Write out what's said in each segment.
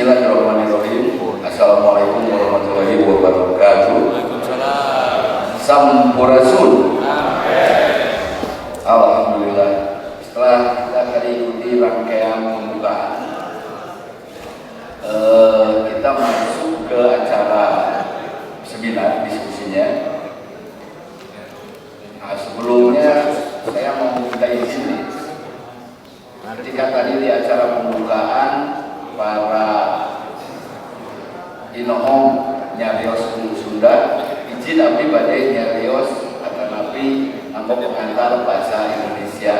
Bismillahirrahmanirrahim. Assalamualaikum warahmatullahi wabarakatuh. Waalaikumsalam. Sampurasun. Alhamdulillah. Setelah kita tadi ikuti rangkaian pembukaan, kita masuk ke acara seminar diskusinya. Nah, sebelumnya saya mau minta izin. Ketika tadi di acara pembukaan para inohom nyarios Sunda, izin abdi badai nyarios akan nabi angkot pengantar bahasa Indonesia.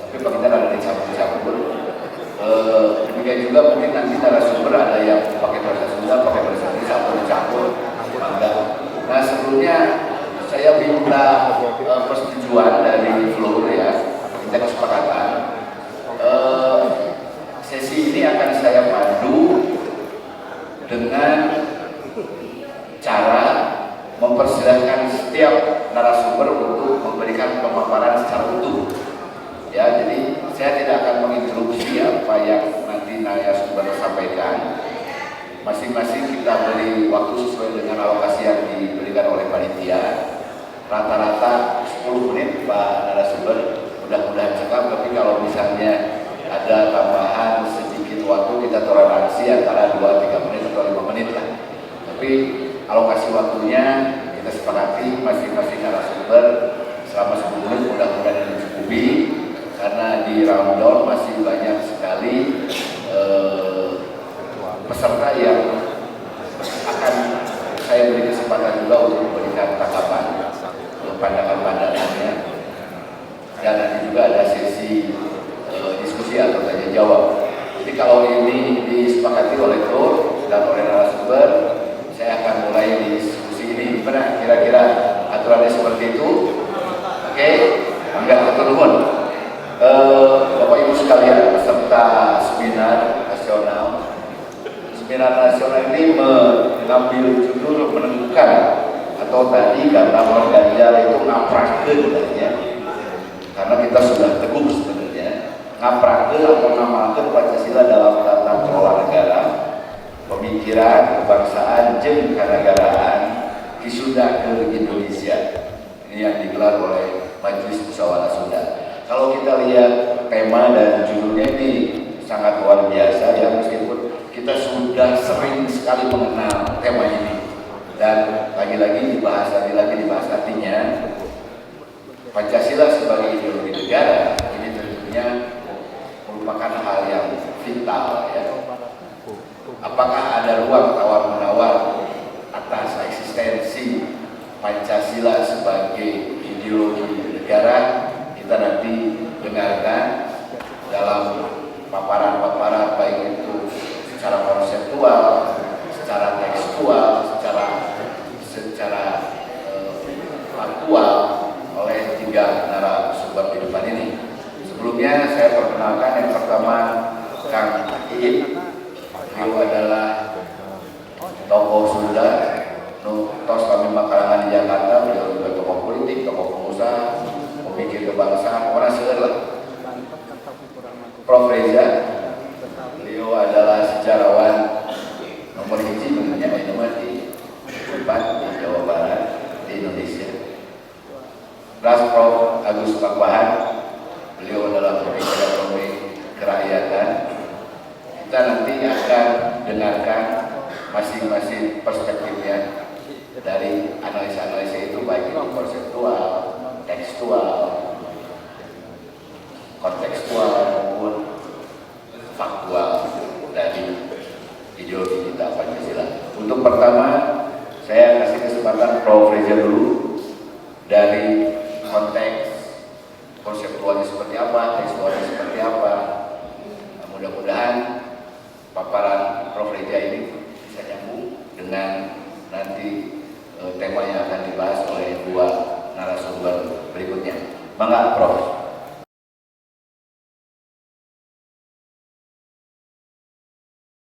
Tapi Pak kita ada dicampur-campur. Demikian juga mungkin nanti narasumber ada yang pakai bahasa Sunda, pakai bahasa Indonesia atau dicampur. Nah, sebelumnya saya minta persetujuan dari Floor ya, kita kesepakatan. Sesi ini akan saya pandu dengan cara mempersilahkan setiap narasumber untuk memberikan pemaparan secara utuh. Ya, jadi saya tidak akan menginterupsi apa yang nanti narasumber sampaikan. Masing-masing kita beri waktu sesuai dengan alokasi yang diberikan oleh panitia. Rata-rata 10 menit Pak narasumber, mudah-mudahan cekap, tapi kalau misalnya ada tambahan sedikit waktu kita toleransi antara 2-3 menit atau 5 menit lah. Tapi alokasi waktunya kita sepakati masing-masing narasumber selama 10 menit, mudah-mudahan mencukupi karena di rundown masih banyak sekali peserta yang akan saya beri kesempatan juga untuk memberikan tanggapan pandangan-pandangannya, dan nanti juga ada sesi diskusi atau tanya jawab. Jadi kalau ini disepakati oleh Floor dan oleh narasumber, saya akan mulai diskusi ini. Gimana kira-kira aturannya seperti itu? Oke, enggak keturun. Bapak Ibu sekalian, peserta seminar nasional. Seminar nasional ini mengambil judul menentukan atau tadi kata Mas Ganjar itu ngaprakeun ya. Karena kita sudah teguh sebenarnya ngaprakeun atau ngamalkeun Pancasila dalam tata kelola negara, pemikiran, kebangsaan, jeung kenegaraan di Sunda ke Indonesia. Ini yang digelar oleh Majelis Musyawarah Sunda. Kalau kita lihat tema dan judulnya ini sangat luar biasa ya, meskipun kita sudah sering sekali mengenal tema ini dan lagi-lagi dibahas artinya Pancasila sebagai ideologi negara ini tentunya merupakan hal yang vital ya. Apakah ada ruang tawar-menawar atas eksistensi Pancasila sebagai ideologi negara? Kita nanti dengarkan dalam paparan-paparan baik itu secara konseptual, secara tekstual, secara faktual oleh 3 narasumber di depan ini. Sebelumnya saya perkenalkan yang pertama Kang Iin. Beliau adalah tokoh Sunda, tos kami makalangan di Jakarta. Beliau juga tokoh politik, tokoh pengusaha, pemikir kebangsaan, orang segala. Prof. Reza, beliau adalah sejarawan nomor 1 tentunya di Unpad di Jawa Barat di Indonesia. Prof. Agus Pakpahan, beliau adalah pemikir ekonomi kerakyatan. Kita nanti akan dengarkan masing-masing perspektifnya dari analisa-analisa itu, baik itu konseptual, tekstual, kontekstual maupun faktual dari ideologi kita Pancasila. Untuk pertama, saya kasih kesempatan Prof. Reza dulu dari konteks konseptualnya seperti apa, tekstualnya seperti apa. Nah, mudah-mudahan paparan Prof. Reza ini bisa nyambung dengan nanti tema yang akan dibahas oleh 2 narasumber berikutnya. Mangga Prof.